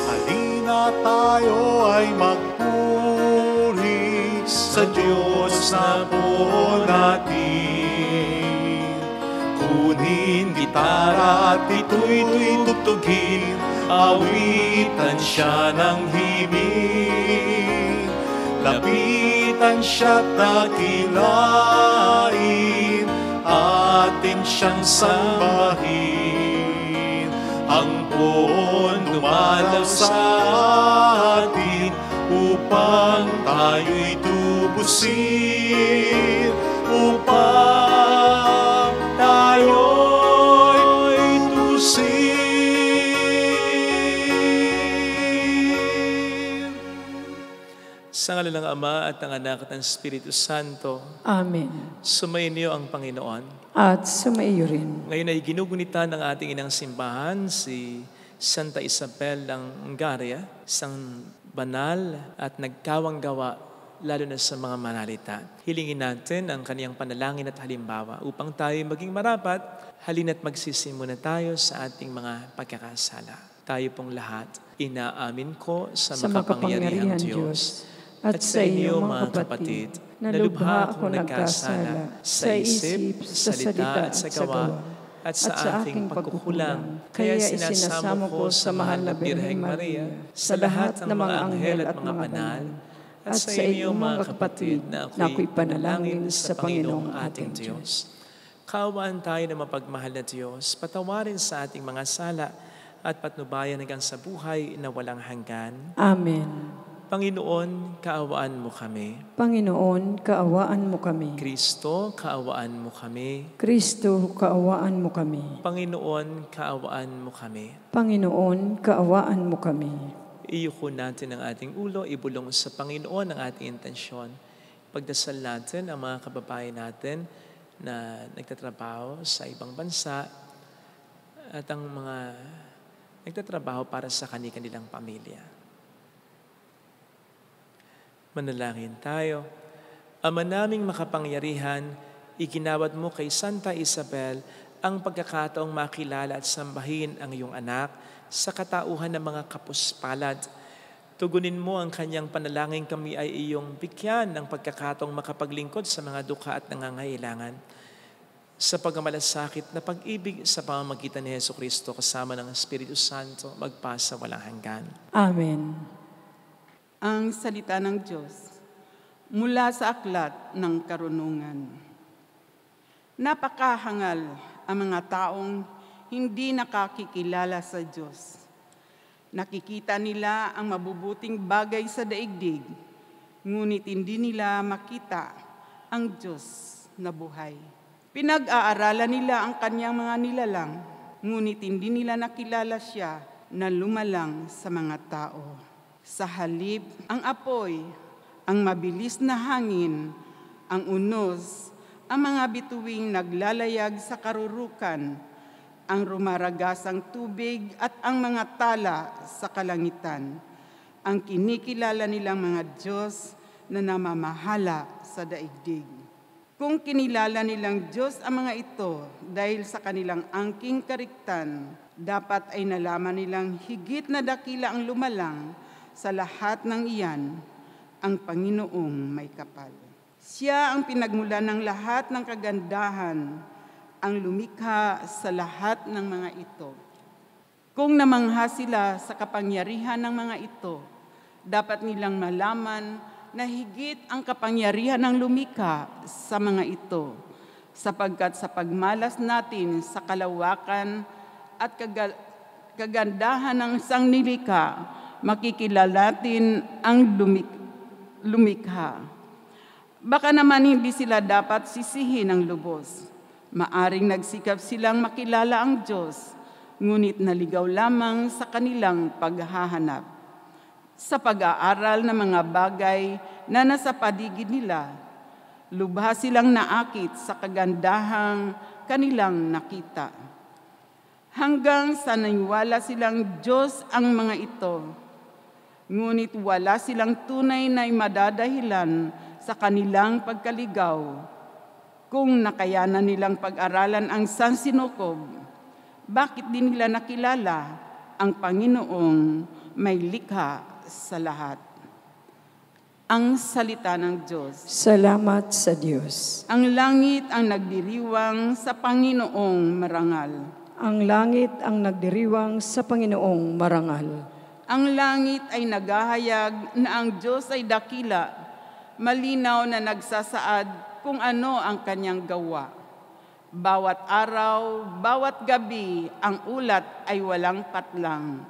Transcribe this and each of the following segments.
Halina tayo ay magpuri sa Diyos na po natin. Kunin gitara at ito'y tugtugin, awitan siya ng himig. Lapitan siya't dakilain, atin siyang sambahin. Ang poon dumalaw sa atin upang tayo'y tubusin, upang tayo'y tusin. Sa ngala ng Ama at ng Anak at ng Espiritu Santo. Amen. Sumainyo ang Panginoon. At sumaiyo rin. Ngayon ay ginugunita ng ating inang simbahan si Santa Isabel ng Hungaria, isang banal at nagkawang-gawa lalo na sa mga manalita. Hilingin natin ang kaniyang panalangin at halimbawa upang tayo maging marapat. Halina't magsisimula tayo sa ating mga pagkakasala. Tayo pong lahat, inaamin ko sa makapangyarihang Diyos at sa inyo mga kapatid, na lubha ako nagkasala sa isip, sa salita at sa gawa, at sa aking pagkukulang. Kaya sinasamo ko sa mahal na Birheng Maria, sa lahat ng mga anghel at mga banal, at sa inyo mga kapatid na ako'y panalangin sa Panginoong ating Diyos. Kaawaan tayo na mapagmahal na Diyos, patawarin sa ating mga sala at patnubayan hanggang sa buhay na walang hanggan. Amen. Panginoon, kaawaan mo kami. Panginoon, kaawaan mo kami. Kristo, kaawaan mo kami. Kristo, kaawaan mo kami. Panginoon, kaawaan mo kami. Panginoon, kaawaan mo kami. Iyuko natin ang ating ulo, ibulong sa Panginoon ang ating intensyon. Pagdasal natin ang mga kababayan natin na nagtatrabaho sa ibang bansa at ang mga nagtatrabaho para sa kanilang pamilya. Manalangin tayo. Ama naming makapangyarihan, iginawad mo kay Santa Isabel ang pagkakataong makilala at sambahin ang iyong anak sa katauhan ng mga kapuspalad. Tugunin mo ang kanyang panalangin, kami ay iyong bigyan ng pagkakataong makapaglingkod sa mga dukha at nangangailangan. Sa pagmamalasakit na pag-ibig sa pamamagitan ni Jesucristo kasama ng Espiritu Santo, magpasa walang hanggan. Amen. Ang salita ng Diyos mula sa aklat ng karunungan. Napakahangal ang mga taong hindi nakakikilala sa Diyos. Nakikita nila ang mabubuting bagay sa daigdig, ngunit hindi nila makita ang Diyos na buhay. Pinag-aaralan nila ang kanyang mga nilalang, ngunit hindi nila nakilala siya na lumalang sa mga tao. Sa halip, ang apoy, ang mabilis na hangin, ang unos, ang mga bituing naglalayag sa karurukan, ang rumaragasang tubig at ang mga tala sa kalangitan, ang kinikilala nilang mga Diyos na namamahala sa daigdig. Kung kinilala nilang Diyos ang mga ito dahil sa kanilang angking kariktan, dapat ay nalaman nilang higit na dakila ang lumalang sa lahat ng iyan, ang Panginoong may kapal. Siya ang pinagmulan ng lahat ng kagandahan, ang lumikha sa lahat ng mga ito. Kung namangha sila sa kapangyarihan ng mga ito, dapat nilang malaman na higit ang kapangyarihan ng lumikha sa mga ito, sapagkat sa pagmalas natin sa kalawakan at kagandahan ng isang nilikha, makikilala natin ang lumikha. Baka naman hindi sila dapat sisihin ng lubos. Maaring nagsikap silang makilala ang Diyos, ngunit naligaw lamang sa kanilang paghahanap. sa pag-aaral ng mga bagay na nasa paligid nila. Lubha silang naakit sa kagandahang kanilang nakita. Hanggang sa naniwala silang Diyos ang mga ito. Ngunit wala silang tunay na madadahilan sa kanilang pagkaligaw. Kung nakayanan nilang pag-aralan ang sansinukob, bakit di nila nakilala ang Panginoong may likha sa lahat? Ang salita ng Diyos. Salamat sa Diyos. Ang langit ang nagdiriwang sa Panginoong marangal. Ang langit ang nagdiriwang sa Panginoong marangal. Ang langit ay naghahayag na ang Diyos ay dakila, malinaw na nagsasaad kung ano ang kanyang gawa. Bawat araw, bawat gabi, ang ulat ay walang patlang.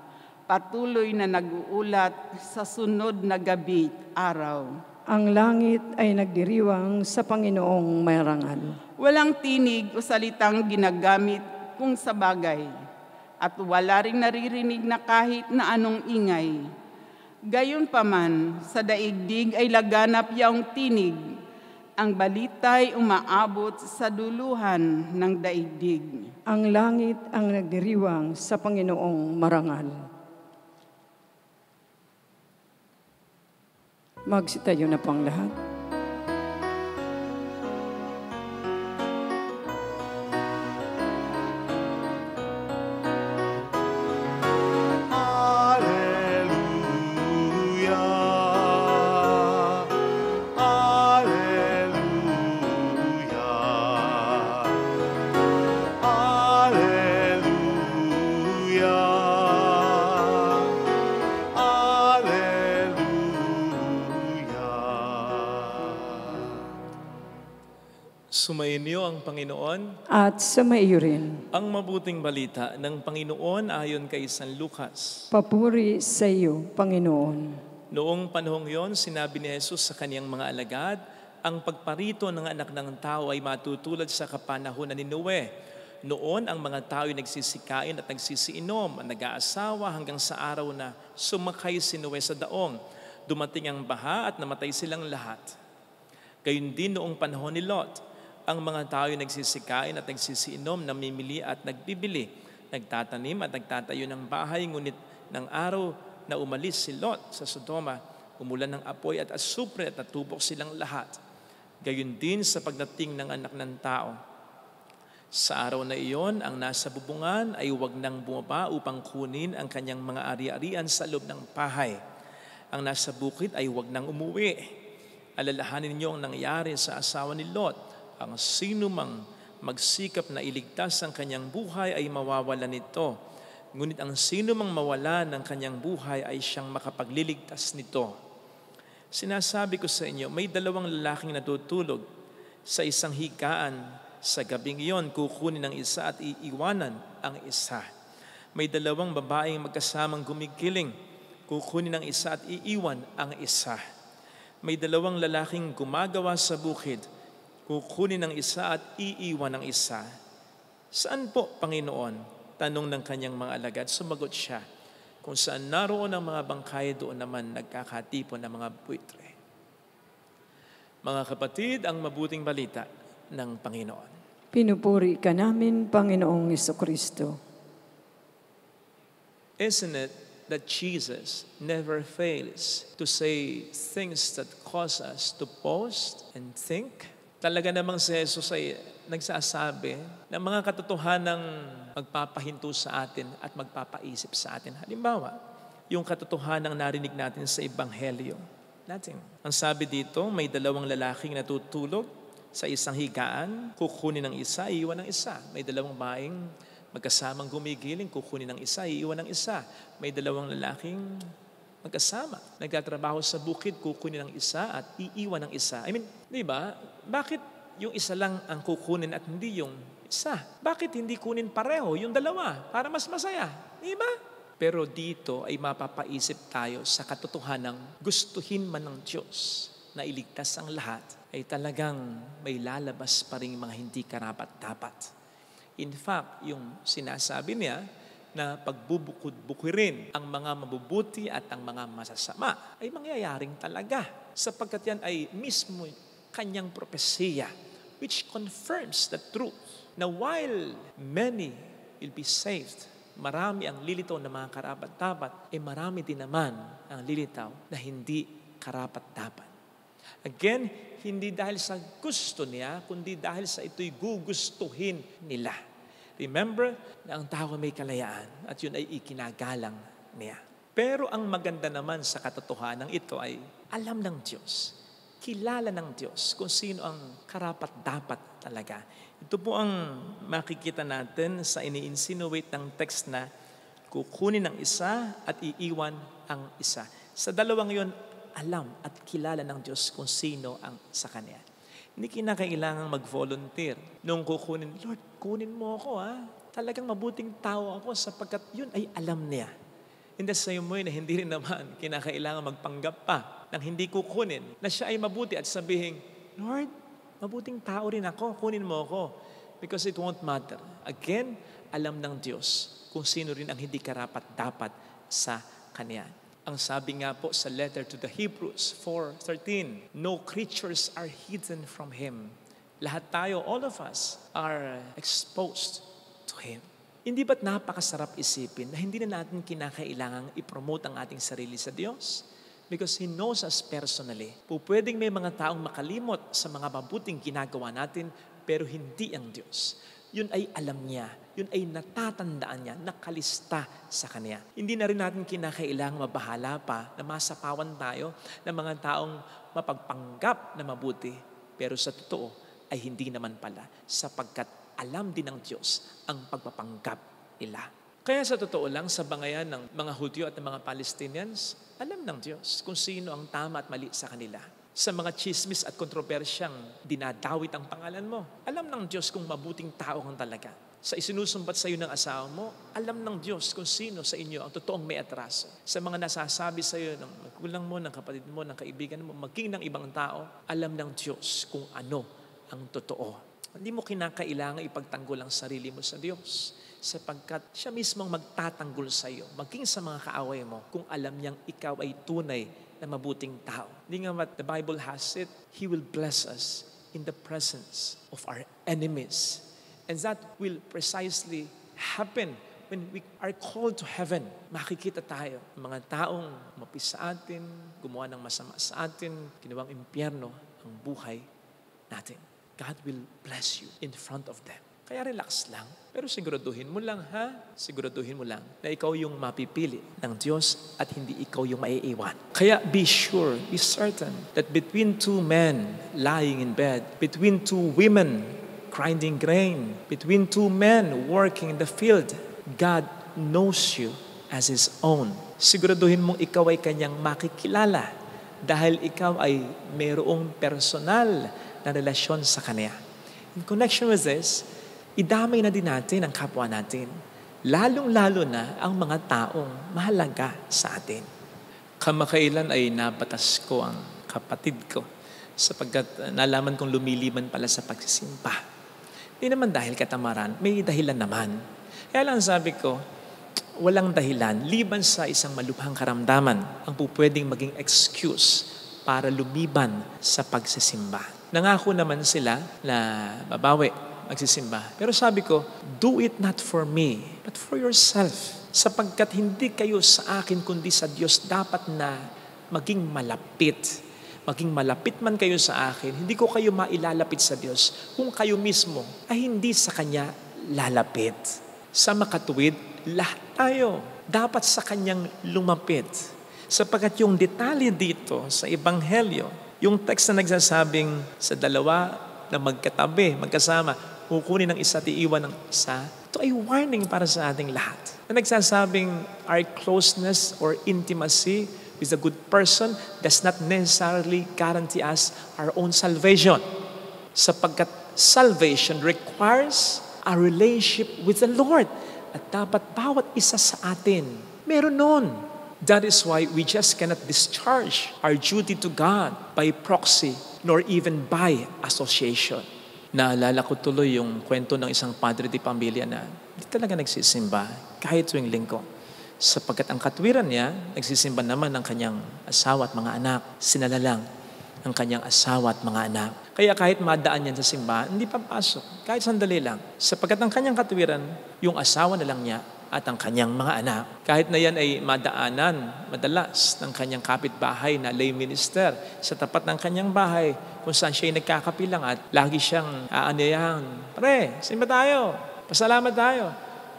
Patuloy na nag-uulat sa sunod na gabi at araw. Ang langit ay nagdiriwang sa Panginoong marangal. Walang tinig o salitang ginagamit kung sa bagay, at wala ring naririnig na kahit na anong ingay. Gayunpaman, sa daigdig ay laganap yaong tinig. Ang balita'y umaabot sa duluhan ng daigdig. Ang langit ang nagdiriwang sa Panginoong marangal. Magsitayo na po ang lahat. Sumainyo ang Panginoon. At sumaiyo rin. Ang mabuting balita ng Panginoon ayon kay San Lucas. Papuri sa iyo, Panginoon. Noong panahong yon, sinabi ni Jesus sa kaniyang mga alagad, ang pagparito ng anak ng tao ay matutulad sa kapanahunan ni Noe. Noon, ang mga tao ay nagsisikain at nagsisiinom, nag-aasawa hanggang sa araw na sumakay si Noe sa daong. Dumating ang baha at namatay silang lahat. Gayun din noong panahon ni Lot. Ang mga tao ay nagsisikain at nagsisiinom, namimili at nagbibili, nagtatanim at nagtatayo ng bahay, ngunit ng araw na umalis si Lot sa Sodoma, umulan ng apoy at asupre at natubok silang lahat. Gayun din sa pagdating ng anak ng tao. Sa araw na iyon, ang nasa bubungan ay huwag nang bumaba upang kunin ang kanyang mga ari-arian sa loob ng bahay. Ang nasa bukid ay huwag nang umuwi. Alalahanin niyo ang nangyari sa asawa ni Lot. Ang sino mang magsikap na iligtas ang kanyang buhay ay mawawala nito. Ngunit ang sino mang mawala ng kanyang buhay ay siyang makapagliligtas nito. Sinasabi ko sa inyo, may dalawang lalaking natutulog sa isang higaan. Sa gabing iyon, kukunin ang isa at iiwanan ang isa. May dalawang babaeng magkasamang gumigiling. Kukunin ang isa at iiwan ang isa. May dalawang lalaking gumagawa sa bukid. Kukunin ang isa at iiwan ang isa. Saan po, Panginoon? Tanong ng kanyang mga alagad. Sumagot siya, kung saan naroon ang mga bangkay, doon naman nagkakatipon ng mga buitre. Mga kapatid, ang mabuting balita ng Panginoon. Pinupuri ka namin, Panginoong Jesucristo. Isn't it that Jesus never fails to say things that cause us to pause and think? Talaga namang si Jesus ay nagsasabi ng mga katotohanang magpapahinto sa atin at magpapaisip sa atin. Halimbawa, yung katotohanang narinig natin sa Ebanghelyo natin. Ang sabi dito, may dalawang lalaking natutulog sa isang higaan, kukunin ng isa, iiwan ng isa. May dalawang baing magkasamang gumigiling, kukunin ng isa, iiwan ng isa. May dalawang lalaking magkasama, nagtatrabaho sa bukid, kukunin ng isa at iiwan ng isa. I mean, di ba? Bakit yung isa lang ang kukunin at hindi yung isa? Bakit hindi kunin pareho yung dalawa para mas masaya? Di ba? Pero dito ay mapapaisip tayo sa katotohanang gustuhin man ng Diyos na iligtas ang lahat, ay talagang may lalabas pa rin mga hindi karapat-dapat. In fact, yung sinasabi niya, na pagbubukod-bukirin ang mga mabubuti at ang mga masasama ay mangyayaring talaga. Sapagkat yan ay mismo kanyang propesiya which confirms the truth na while many will be saved, marami ang lilitaw na mga karapat-dapat, marami din naman ang lilitaw na hindi karapat-dapat. Again, hindi dahil sa gusto niya, kundi dahil sa ito'y gugustuhin nila. Remember na ang tao may kalayaan at yun ay ikinagalang niya. Pero ang maganda naman sa katotohanan ito ay alam ng Diyos, kilala ng Diyos kung sino ang karapat-dapat talaga. Ito po ang makikita natin sa ini-insinuate ng text na kukunin ang isa at iiwan ang isa. Sa dalawang yon, alam at kilala ng Diyos kung sino ang sa Kanya. Hindi kinakailangang mag-volunteer. Nung kukunin, Lord, kunin mo ako Talagang mabuting tao ako sapagkat yun ay alam niya. In the same way na hindi rin naman kinakailangan magpanggap pa nang hindi kukunin na siya ay mabuti at sabihin, Lord, mabuting tao rin ako, kunin mo ako. Because it won't matter. Again, alam ng Diyos kung sino rin ang hindi karapat-dapat sa Kanya. Ang sabi nga po sa letter to the Hebrews 4:13, no creatures are hidden from Him. Lahat tayo, all of us, are exposed to Him. Hindi ba't napakasarap isipin na hindi na natin kinakailangang ipromote ang ating sarili sa Diyos? Because He knows us personally. Pwedeng may mga taong makalimot sa mga mabuting ginagawa natin, pero hindi ang Diyos. Yun ay alam niya. Yun ay natatandaan niya, nakalista sa Kanya. Hindi na rin natin kinakailangang mabahala pa na masapawan tayo ng mga taong mapagpanggap na mabuti. Pero sa totoo ay hindi naman pala sapagkat alam din ng Diyos ang pagpapanggap nila. Kaya sa totoo lang, sa bangayan ng mga Hudyo at ng mga Palestinians, alam ng Diyos kung sino ang tama at mali sa kanila. Sa mga chismis at kontrobersyang dinadawit ang pangalan mo, alam ng Diyos kung mabuting tao kang talaga. Sa isinusumbat sa iyo ng asawa mo, alam ng Diyos kung sino sa inyo ang totoong may atraso. Sa mga nasasabi sa iyo ng magulang mo, ng kapatid mo, ng kaibigan mo, maging ng ibang tao, alam ng Diyos kung ano ang totoo. Hindi mo kinakailangan ipagtanggol ang sarili mo sa Diyos sapagkat siya mismo ang magtatanggol sa iyo, maging sa mga kaaway mo, kung alam niyang ikaw ay tunay na mabuting tao. Hindi nga what the Bible has it, He will bless us in the presence of our enemies. And that will precisely happen when we are called to heaven. Makikita tayo, mga taong mapis sa atin, gumawa ng masama sa atin, ginawang impyerno ang buhay natin. God will bless you in front of them. Kaya relax lang. Pero siguraduhin mo lang, siguraduhin mo lang na ikaw yung mapipili ng Diyos at hindi ikaw yung maiiwan. Kaya be sure, be certain that between two men lying in bed, between two women grinding grain, between two men working in the field, God knows you as His own. Siguraduhin mong ikaw ay Kanyang makikilala dahil ikaw ay mayroong personal na relasyon sa Kanya. In connection with this, idamay na din natin ang kapwa natin, lalong-lalo na ang mga taong mahalaga sa atin. Kamakailan ay nabatas ko ang kapatid ko sapagkat nalaman kong lumiliman pala sa pagsisimba. Hindi naman dahil katamaran, may dahilan naman. Kaya lang sabi ko, walang dahilan, liban sa isang malubhang karamdaman, ang pupwedeng maging excuse para lumiban sa pagsisimba. Nangako naman sila na babawi, magsisimba. Pero sabi ko, do it not for me, but for yourself. Sapagkat hindi kayo sa akin, kundi sa Diyos dapat na maging malapit. Maging malapit man kayo sa akin, hindi ko kayo mailalapit sa Diyos kung kayo mismo ay hindi sa Kanya lalapit. Sa makatuwid, lahat tayo dapat sa Kanyang lumapit. Sapagkat yung detalye dito sa Ebanghelyo, yung text na nagsasabing sa dalawa na magkatabi, magkasama, kukunin ng isa at iiwan ng isa, ito ay warning para sa ating lahat. Na nagsasabing our closeness or intimacy with a good person does not necessarily guarantee us our own salvation. Sapagkat salvation requires a relationship with the Lord. At dapat bawat isa sa atin, meron nun. That is why we just cannot discharge our duty to God by proxy nor even by association. Naalala ko tuloy yung kwento ng isang padre di pamilya na Hindi talaga nagsisimba kahit tuwing linggo. Sapagkat ang katwiran niya, nagsisimba naman ng kanyang asawa at mga anak. Sinala lang ang kanyang asawa at mga anak. Kaya kahit madaan yan sa simbahan, hindi papasok. Kahit sandali lang. Sapagkat ang kanyang katwiran, yung asawa na lang niya at ang kanyang mga anak. Kahit na yan ay madaanan, madalas, ng kanyang kapitbahay na lay minister sa tapat ng kanyang bahay, kung saan siya ay nagkakapilang at lagi siyang aanyayahan, "Pre, simba tayo, pasalamat tayo."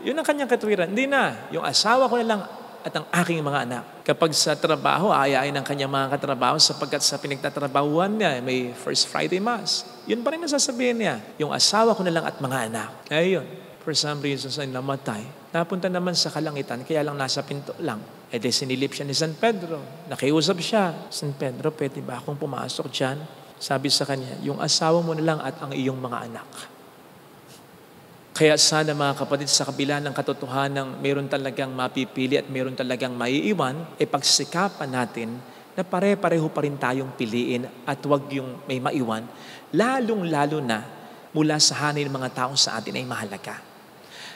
Yun ang kanyang katwiran. Hindi na. Yung asawa ko na lang at ang aking mga anak. Kapag sa trabaho, aayain ng kanyang mga katrabaho sapagkat sa pinagtatrabahuan niya, may First Friday Mass. Yun pa rin nasasabihin niya. Yung asawa ko na lang at mga anak. Ayun. For some reasons ay namatay. Napunta naman sa kalangitan, kaya lang nasa pinto lang. E di sinilip siya ni San Pedro. Nakiusap siya. "San Pedro, pwede ba akong pumasok dyan?" Sabi sa kanya, "Yung asawa mo na lang at ang iyong mga anak." Kaya sana mga kapatid, sa kabila ng katotohanan mayroon talagang mapipili at mayroon talagang maiiwan, pagsikapan natin na pare-pareho pa rin tayong piliin at huwag yung may maiwan, lalong-lalo na mula sa hanay ng mga taong sa atin ay mahalaga.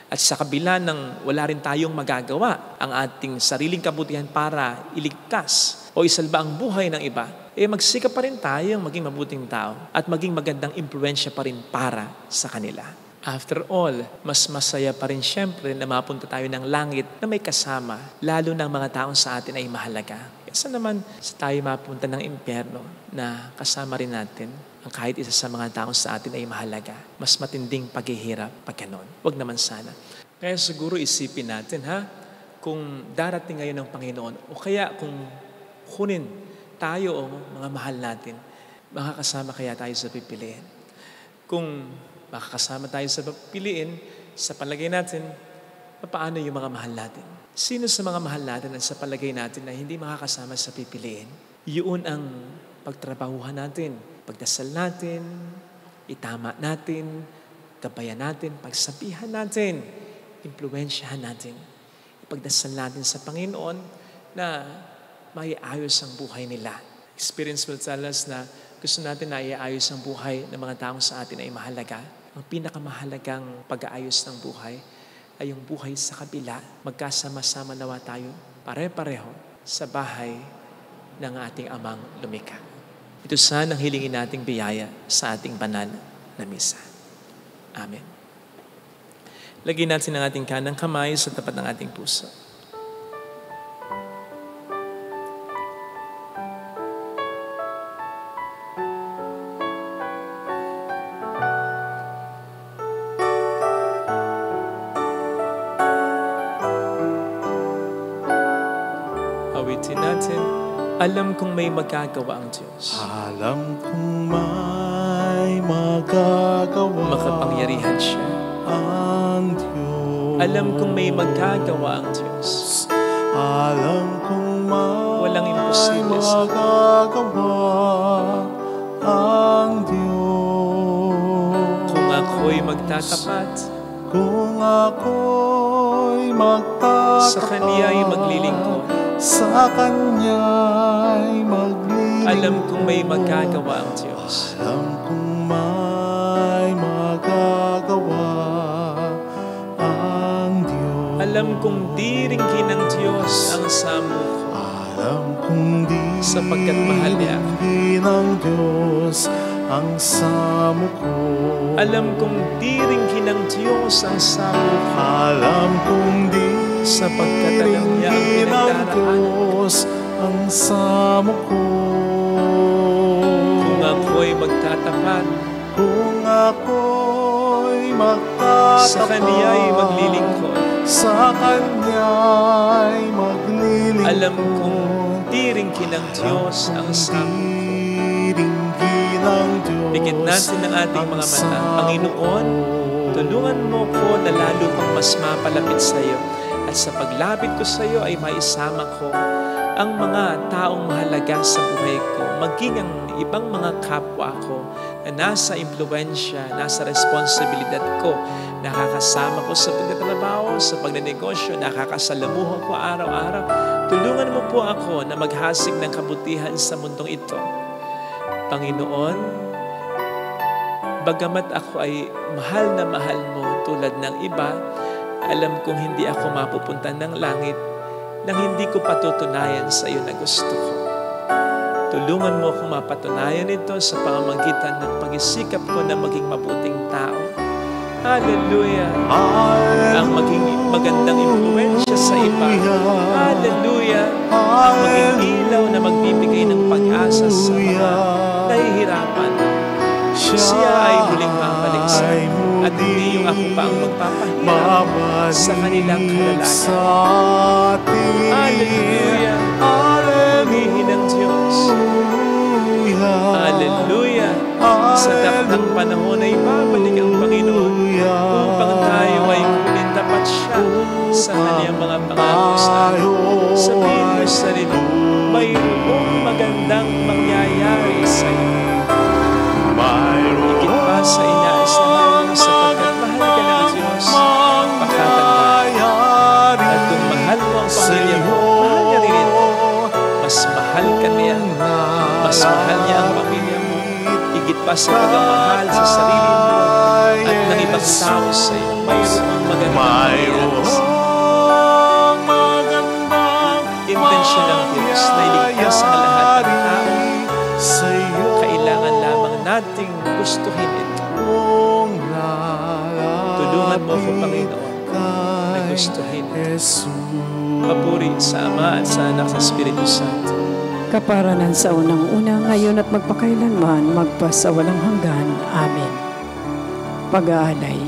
At sa kabila ng wala rin tayong magagawa ang ating sariling kabutihan para iligtas o isalba ang buhay ng iba, magsikap pa rin tayong maging mabuting tao at maging magandang impluensya pa rin para sa kanila. After all, mas masaya pa rin siyempre na mapunta tayo ng langit na may kasama, lalo ng mga taong sa atin ay mahalaga. Kaysa naman sa tayo mapunta ng impyerno na kasama rin natin ang kahit isa sa mga taong sa atin ay mahalaga. Mas matinding paghihirap pag ganon. Huwag naman sana. Kaya siguro isipin natin kung darating ngayon ng Panginoon o kaya kung kunin tayo o mga mahal natin, makakasama kaya tayo sa pipiliin. Kung makakasama tayo sa piliin, sa palagay natin, paano yung mga mahal natin? Sino sa mga mahal natin at sa palagay natin na hindi makakasama sa pipiliin? Yun ang pagtrabahuhan natin, pagdasal natin, itama natin, gabayan natin, pagsabihan natin, impluwensyahan natin. Ipagdasal natin sa Panginoon na maiayos ang buhay nila. Experience will tell us na gusto natin na iayos ang buhay ng mga taong sa atin ay mahalaga. Ang pinakamahalagang pag-aayos ng buhay ay yung buhay sa kabila. Magkasama-sama nawa tayo, pare-pareho, sa bahay ng ating Amang lumikha. Ito sana ang hilingin nating biyaya sa ating banal na misa. Amen. Lagyan natin ang ating kanang kamay sa tapat ng ating puso. Alam kong may magagawa ang Diyos. Alam kong may magagawa Makapangyarihan siya. ang Diyos. Alam kong may magagawa ang Diyos. Alam kong may Walang imposible sa magagawa ang Diyos. Kung ako'y magtatapat, Kung ako'y magtatapat sa Kaniya'y maglilingkod. Sa Kanya'y maglilingkod. Alam kong may magagawa ang Diyos. Alam kong may magagawa ang Diyos. Alam kong diringgin ng Diyos ang samo ko. Alam kong Sapagkat mahal niya ako. diringgin ng Diyos ang samo ko. Alam kong diringgin ng Diyos ang samo ko. Alam kong Sapagkat alam niya ang diringgin ng pinagdaraanan. Diyos ang samo ko. Kung ako'y magtatapat, Kung ako'y magtatapat sa Kaniya'y maglilingkod. Sa Kanya'y maglilingkod. Alam kong diringgin ng Diyos ang samo. Diringgin ng Diyos Bigyan natin ang ating mga mata. Panginoon, tulungan mo ko na lalo pang mas mapalapit sa iyo. At sa paglapit ko sa iyo ay maisama ko ang mga taong mahalaga sa buhay ko, maging ang ibang mga kapwa ko na nasa impluensya, nasa responsibilidad ko, nakakasama ko sa pagtatrabaho, sa pagnenegosyo, nakakasalamuhan ko araw-araw. Tulungan mo po ako na maghasik ng kabutihan sa mundong ito. Panginoon, bagamat ako ay mahal na mahal mo tulad ng iba, Alam kong hindi ako mapupunta ng langit nang hindi ko patutunayan sa iyo na gusto ko. Tulungan mo akong mapatunayan ito sa pamamagitan ng pag-isikap ko na maging mabuting tao. Hallelujah! Ang maging magandang impluensya sa iba. Hallelujah! Ang maging ilaw na magbibigay ng pag-asa sa mga nahihirapan. Siya ay muling babalik sa at hindi yung ako pa ang magpapahirap sa kanilang kalalakan. Hallelujah! Purihin ang Diyos. Hallelujah! Sa dakdang panahon ay babalik ang Panginoon upang tayo ay kunin tapat siya sa kanyang mga pangako sa atin. Sabihin mo sa sarili, mayroong magandang mangyayari sa iyo. Higit pa sa inaasahan mo sapagkat mahal ka ng Diyos, pakatandaan. At kung mahal mo ang pamilya mo, mahal niya rin ito. Mas mahal ka niya. Mas mahal niya ang pamilya mo. Higit pa sa pagmamahal sa sarili mo at ng ibang tao sa iyo. Mayroong magandang mangyayari sa iyo. Intensyon ng Diyos na iligtas ang lahat ng tao. Kailangan lamang nating gustuhin ito. Tulungan mo ako, Panginoon, na gustuhin ito. Papuri sa Ama at sa Anak sa Espiritu Santo. Kaparanan sa unang-una, ngayon at magpakailanman, magpasawalang hanggan. Amen. Pag-aalay.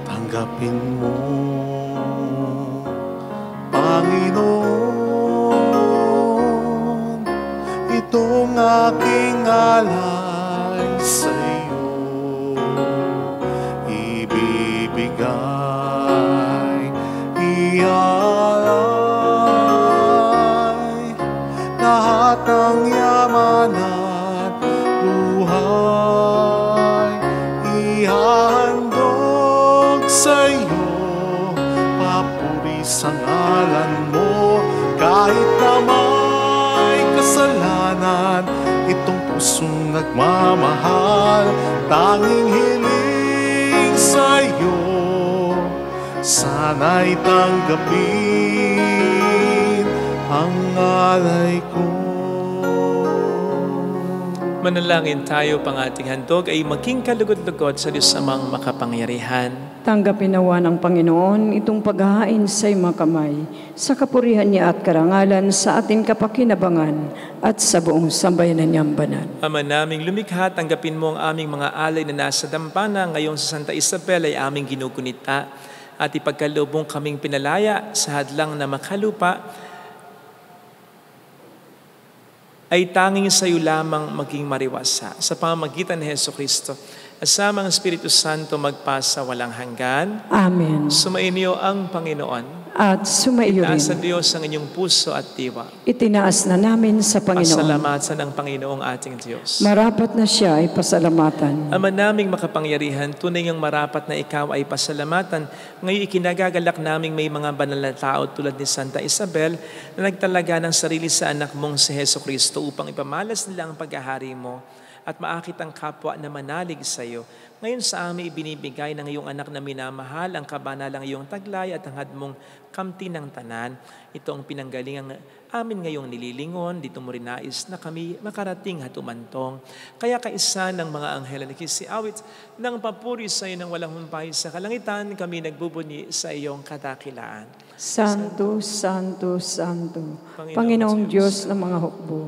Tanggapin mo, Panginoon, itong aking alay sa iyo. Ibibigay, ialay lahat ng yaman at buhay. Ihahandog sa iyo, papuri sa ngalan mo. Kahit na may kasalanan, itong pusong nagmamahal, tanging hiling sa iyo, sana'y tanggapin ang alay ko. Manalangin tayo, pang ating handog ay maging kalugod-lugod sa Diyos Amang makapangyarihan. Tanggapin nawa ng Panginoon itong paghahain sa iyong kamay, sa kapurihan niya at karangalan sa ating kapakinabangan at sa buong sambayanan niyang banal. Ama naming lumikha, tanggapin mo ang aming mga alay na nasa dampana ngayong sa Santa Isabel ay aming ginugunita at ipagkaloob mong kaming pinalaya sa hadlang na makalupa ay tanging sa iyo lamang maging mariwasa sa pamamagitan ni Jesucristo. Asama ang Espiritu Santo magpasa walang hanggan. Amen. Sumainyo ang Panginoon. At sumaiyo rin. Itaas sa Diyos ang inyong puso at diwa. Itinaas na namin sa Panginoon. Pasalamatan ang Panginoong ating Diyos. Marapat na siya ay pasalamatan. Ama naming makapangyarihan, tunay ngang marapat na ikaw ay pasalamatan. Ngayon ikinagagalak naming may mga banal na tao tulad ni Santa Isabel na nagtalaga ng sarili sa anak mong si Jesucristo upang ipamalas nila ang paghahari mo at maakit ang kapwa na manalig sa iyo. Ngayon sa amin ibinibigay ng iyong anak na minamahal ang kabanalang iyong taglay at hangad mong kamti ng tanan. Ito ang pinanggalingang amin ngayong nililingon. Dito mo rin nais na kami makarating at umantong. Kaya kaisa ng mga anghel na nakisiawit ng papuri sa iyo ng walang humpay sa kalangitan, kami nagbubuni sa iyong kadakilaan. Santo, Santo, Santo, Panginoong Diyos ng mga hukbo,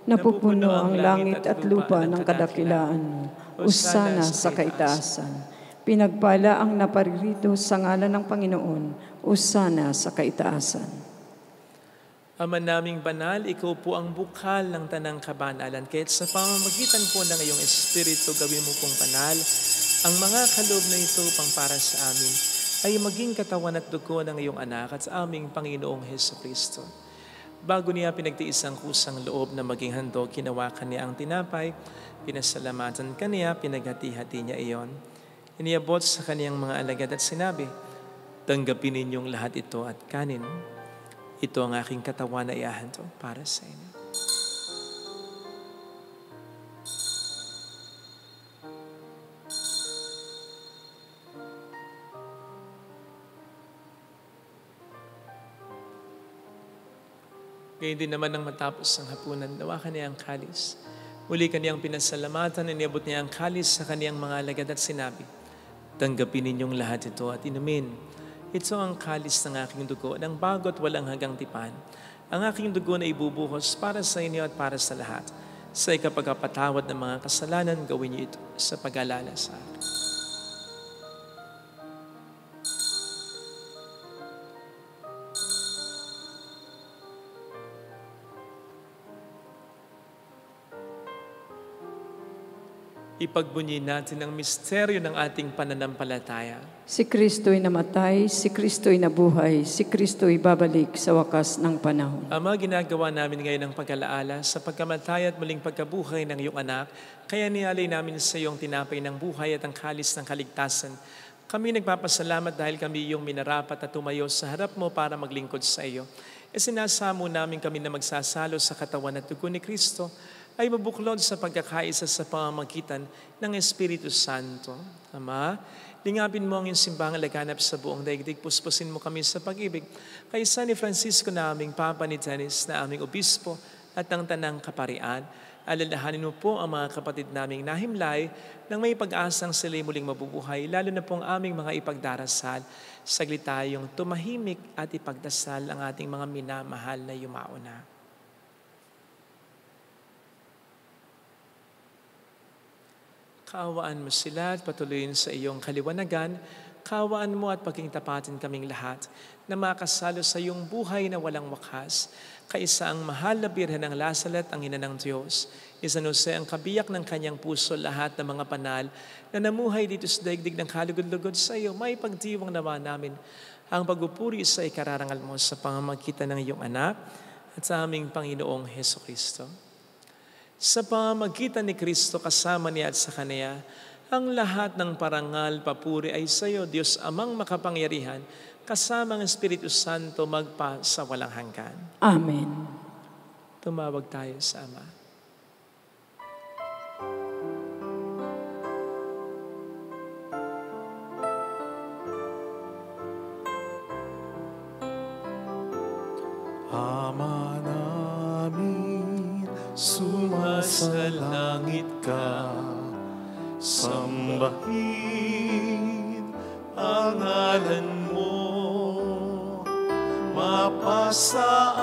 napupuno ang langit at lupa ng kadakilaan mo. Usana sa kaitaasan. Pinagpala ang naparirito sa ngalan ng Panginoon. Usana sa kaitaasan. Ama naming banal, ikaw po ang bukal ng tanang kabanalan. Kahit sa pamamagitan po ng iyong Espiritu, gawin mo pong banal ang mga kaloob na ito pang para sa amin ay maging katawan at dugo ng iyong anak at sa aming Panginoong Jesucristo. Bago niya pinagtiis ang kusang loob na maging handog, hinawakan niya ang tinapay, pinasalamatan kaniya, pinaghati-hati niya iyon. Iniabot sa kaniyang mga alagad at sinabi, Tanggapin ninyong lahat ito at kanin. Ito ang aking katawan na ihahandog para sa inyo. Ngayon din naman nang matapos ang hapunan, nawakan niya ang kalis. Muli kaniyang pinasalamatan, iniabot niya ang kalis sa kaniyang mga alagad at sinabi, tanggapin ninyong lahat ito at inumin. Ito ang kalis ng aking dugo, ng bago at walang hanggang tipan. Ang aking dugo na ibubuhos para sa inyo at para sa lahat. Sa ikapagpatawad ng mga kasalanan, gawin niyo ito sa pag-alala sa akin. Ipagbunyi natin ang misteryo ng ating pananampalataya. Si Kristo'y namatay, si Kristo'y nabuhay, si Kristo'y babalik sa wakas ng panahon. Ama, ginagawa namin ngayon ang pag-alaala sa pagkamatay at muling pagkabuhay ng iyong anak, kaya nialay namin sa iyong tinapay ng buhay at ang kalis ng kaligtasan. Kami nagpapasalamat dahil kami iyong minarapat at tumayo sa harap mo para maglingkod sa iyo. Sinasamo namin kami na magsasalo sa katawan at dugo ni Kristo, ay mabuklod sa pagkakaisa sa pamamagitan ng Espiritu Santo. Ama, lingapin mo ang iyong simbahang laganap sa buong daigdig. Puspusin mo kami sa pag-ibig. Kaysa ni Francisco na aming Papa, ni Dennis na aming Obispo at ng Tanang Kaparian, alalahanin mo po ang mga kapatid naming nahimlay nang may pag-asang sila'y muling mabubuhay, lalo na po ang aming mga ipagdarasal. Saglit tayong tumahimik at ipagdasal ang ating mga minamahal na yumauna. Kaawaan mo sila at patuloyin sa iyong kaliwanagan. Kaawaan mo at pagkingtapatin kaming lahat na makasalo sa iyong buhay na walang wakas. Kaisa ang mahal na Birhen ng Lasalet, ang ina ng Diyos. San Jose ang kabiyak ng kanyang puso, lahat ng mga banal na namuhay dito sa daigdig ng kalugod-lugod sa iyo. May pagdiwang nawa namin ang pagpupuri sa ikararangal mo sa pamamagitan ng iyong anak at sa aming Panginoong Hesukristo. Sa pamamagitan ni Kristo, kasama niya at sa Kanya, ang lahat ng parangal, papuri ay sa iyo, Diyos Amang makapangyarihan, kasama ang Espiritu Santo magpa sa walang hanggan. Amen. Tumawag tayo sa Ama. Ama namin, sumasalangit ka, sambahin ang ngalan mo, mapasa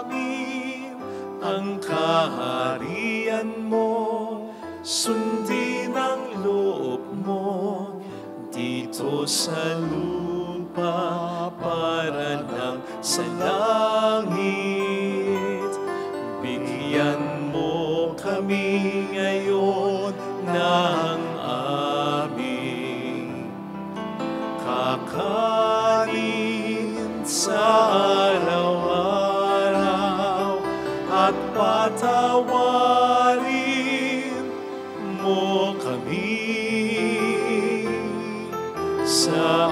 amin ang kaharian mo, sundin ang loob mo dito sa lupa para nang sa langit. Bigyan mo kami ngayon ng aming kakanin sa araw-araw at patawarin mo kami sa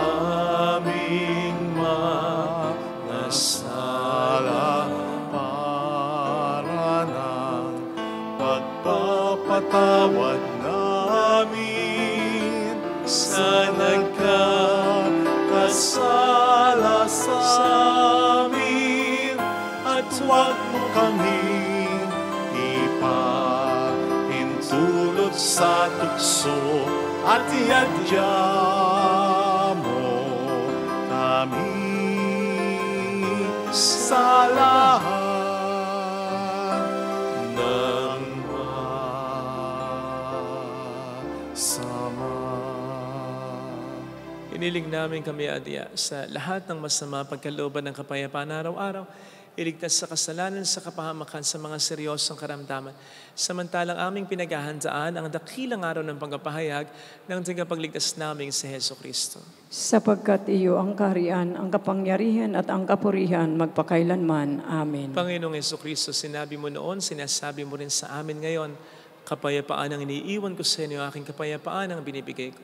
aming mga sala para ng pagpapatawad namin sa nagkakasala sa amin, at huwag mo kaming ipahintulot sa tukso at iadya mo kami sa lahat ng masama. Iniling namin kami, Adya, sa lahat ng masama pagkalooban ng kapayapaan araw-araw, iligtas sa kasalanan, sa kapahamakan, sa mga seryosong karamdaman. Samantalang aming pinaghahandaan ang dakilang araw ng pagpapahayag ng tagapagligtas naming si Hesukristo. Sapagkat iyo ang kaharian, ang kapangyarihan at ang kapurihan magpakailanman. Amen. Panginoong Hesukristo, sinabi mo noon, sinasabi mo rin sa amin ngayon, Kapayapaan ang iniiwan ko sa inyo, aking kapayapaan ang binibigay ko.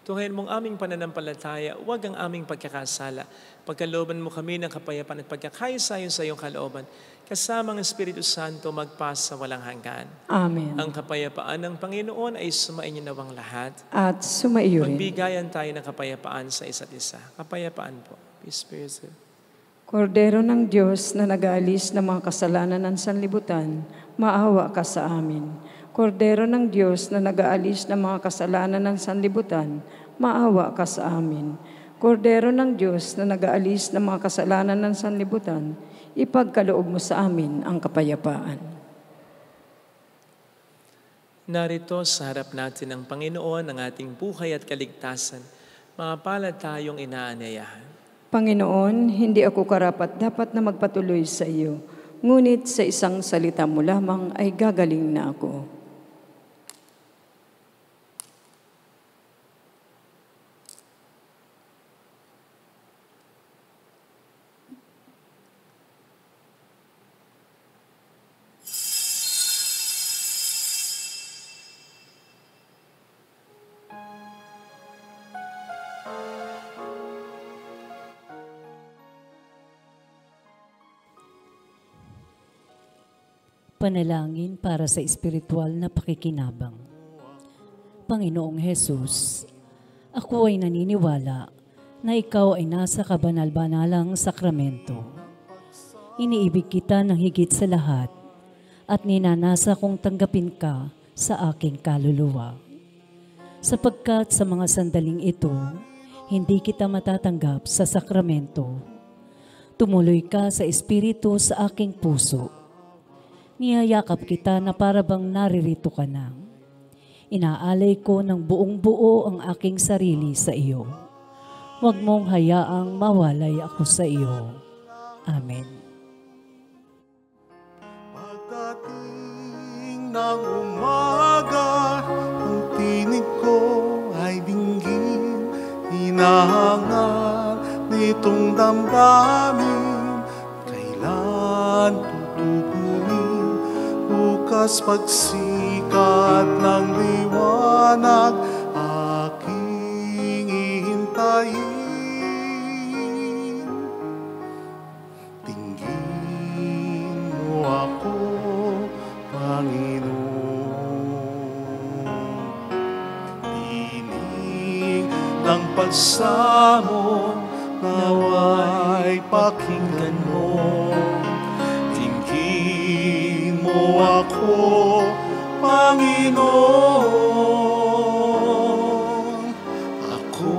Tunghayan mong aming pananampalataya, huwag ang aming pagkakasala. Pagkalooban mo kami ng kapayapaan at pagkakaisa-ayon sa iyong kalooban, kasama ang Espiritu Santo magpasa walang hanggan. Amen. Ang kapayapaan ng Panginoon ay sumainyo nawang lahat. At sumaiyo rin. Magbigayan tayo ng kapayapaan sa isa't isa. Kapayapaan po. Peace be with you. Kordero ng Diyos na nag-aalis ng mga kasalanan ng sanlibutan, maawa ka sa amin. Kordero ng Diyos na nag-aalis ng mga kasalanan ng sanlibutan, maawa ka sa amin. Kordero ng Diyos na nag-aalis ng mga kasalanan ng sanlibutan, ipagkaloob mo sa amin ang kapayapaan. Narito sa harap natin ng Panginoon ang ating buhay at kaligtasan. Mapalad tayong inaanyayahan. Panginoon, hindi ako karapat-dapat na magpatuloy sa iyo, ngunit sa isang salita mo lamang ay gagaling na ako. Panalangin para sa espiritual na pakikinabang. Panginoong Hesus, ako ay naniniwala na ikaw ay nasa kabanal-banalang sakramento. Iniibig kita ng higit sa lahat at ninanasa kong tanggapin ka sa aking kaluluwa. Sapagkat sa mga sandaling ito, hindi kita matatanggap sa sakramento. Tumuloy ka sa espiritu sa aking puso. Niyayakap kita na para bang naririto ka na. Inaalay ko ng buong buo ang aking sarili sa iyo. Huwag mong hayaang mawalay ako sa iyo. Amen. Pagdating ng umaga, ang tinig ko ay dinggin. Hinahangal nitong damdamin, kailan tutugunin? Bukas pagsikat ng liwanag, aking ihintayin. Tingin mo ako, Panginoon. Tinig ng pagsamo, naway pakinggan mo. Tingin mo ako, Panginoon. Ako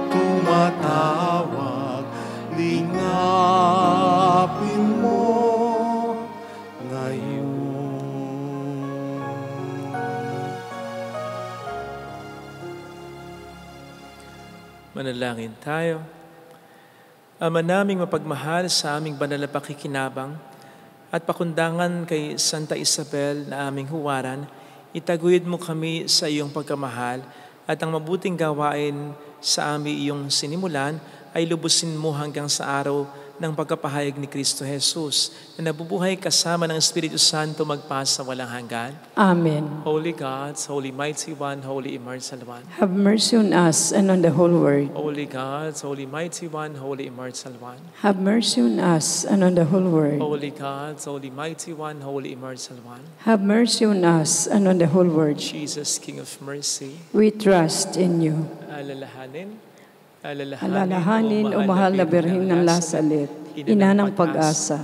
tumatawag, lingapin mo ngayon. Manalangin tayo. Ama naming mapagmahal, sa aming banal na pakikinabang at pakundangan kay Santa Isabel na aming huwaran, itaguyod mo kami sa iyong pagkamahal at ang mabuting gawain sa aming iyong sinimulan ay lubusin mo hanggang sa araw ng pagkapahayag ni Kristo Jesus na nabubuhay kasama ng Espiritu Santo magpasa walang hanggan. Amen. Holy God, Holy Mighty One, Holy Immortal One. Have mercy on us and on the whole world. Holy God, Holy Mighty One, Holy Immortal One. Have mercy on us and on the whole world. Holy God, Holy Mighty One, Holy Immortal One. Have mercy on us and on the whole world. Jesus, King of Mercy, We trust in you. Alalahanin, o mahal na Birhen ng Lasalet, ina ng pag-asa.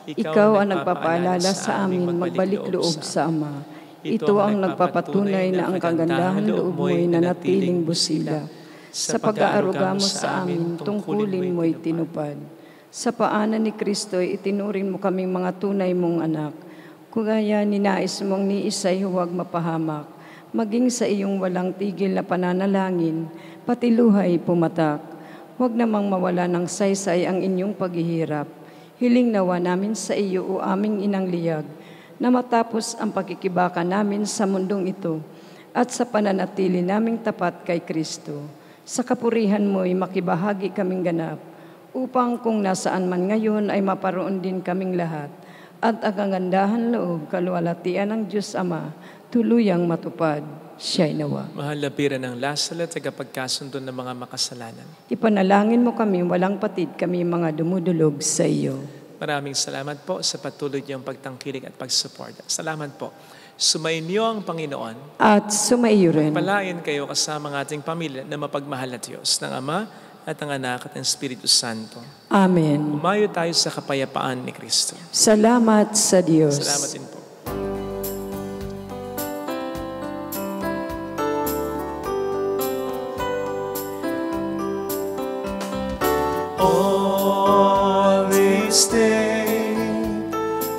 Ikaw ang nagpapaalala sa amin magbalik loob sa Ama. Ito ang nagpapatunay na ang kagandahan loob mo'y nanatiling busila. Sa pag-aaruga mo sa amin, tungkulin mo'y tinupad. Sa paanan ni Kristo, itinuring mo kaming mga tunay mong anak. Kaya ninais mong ni isa'y huwag mapahamak, maging sa iyong walang tigil na pananalangin, pati luhay pumatak. Huwag namang mawala ng saysay ang inyong paghihirap. Hiling nawa namin sa iyo, o aming inang liyag, na matapos ang pagkikibaka namin sa mundong ito at sa pananatili naming tapat kay Kristo. Sa kapurihan mo'y makibahagi kaming ganap, upang kung nasaan man ngayon ay maparoon din kaming lahat, at ang kagandahan loob, kaluwalhatian ng Diyos Ama, tuluyang matupad, siya'y nawa. Mahal na Bira ng Lasal at tagapagkasundo ng mga makasalanan. Ipanalangin mo kami, walang patid kami mga dumudulog sa iyo. Maraming salamat po sa patuloy niyong pagtangkilik at pagsuporta. Salamat po. Sumainyo ang Panginoon. At sumaiyo rin. Palayan kayo kasama ng ating pamilya na mapagmahal na Diyos, ng Ama at ng Anak at ng Espiritu Santo. Amen. Umayo tayo sa kapayapaan ni Kristo. Salamat sa Diyos. Salamat din po. On this day,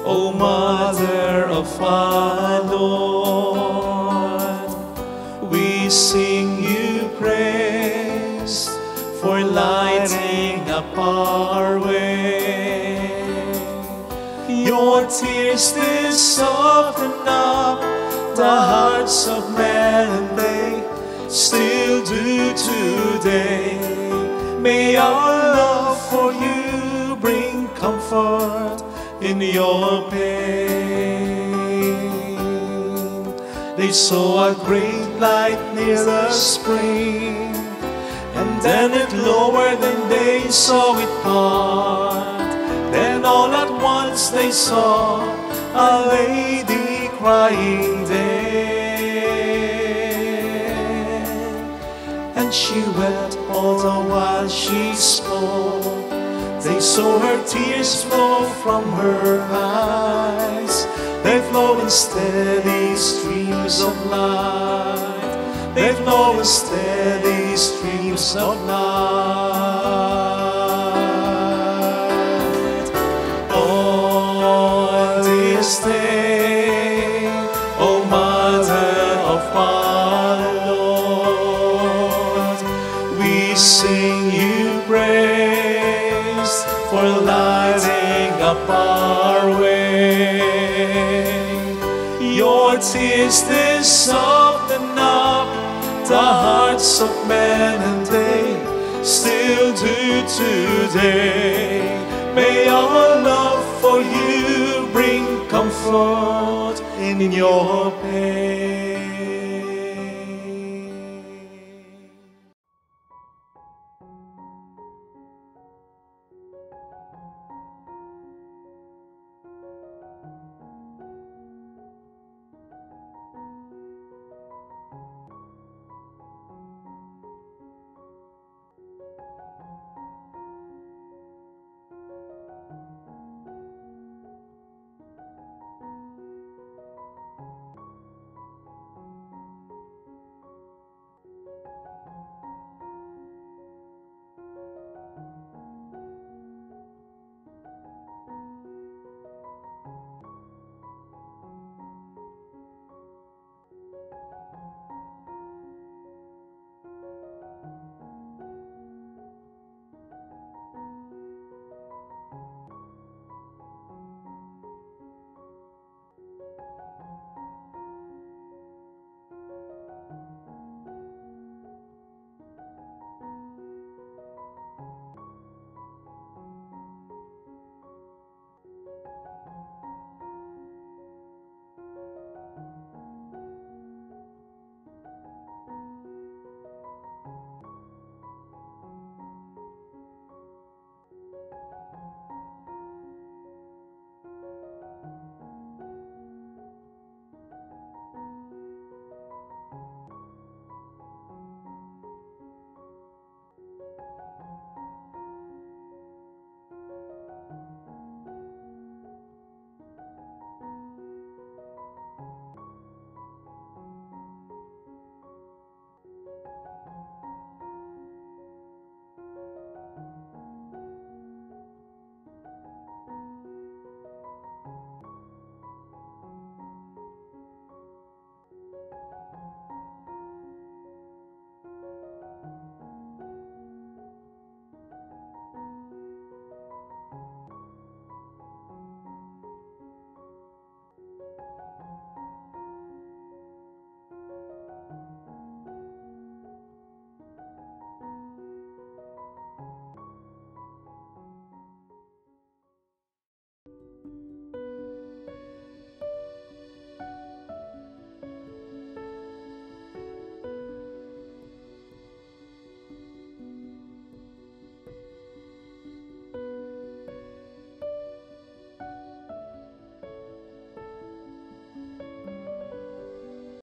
O Mother of our Lord, we sing you praise for lighting up our way. Your tears did soften up the hearts of men, and they still do today. May our love for you bring comfort in your pain. They saw a great light near the spring, and then it lowered and they saw it part. Then all at once they saw a lady crying there, and she wept all the while she spoke. They saw her tears flow from her eyes. They flow in steady streams of light. They flow in steady streams of light. On this day, O Mother of our Lord, we sing you praise for lighting up our way. Your tears did soften up the hearts of men, and they still do today. May our love for you bring comfort in your pain.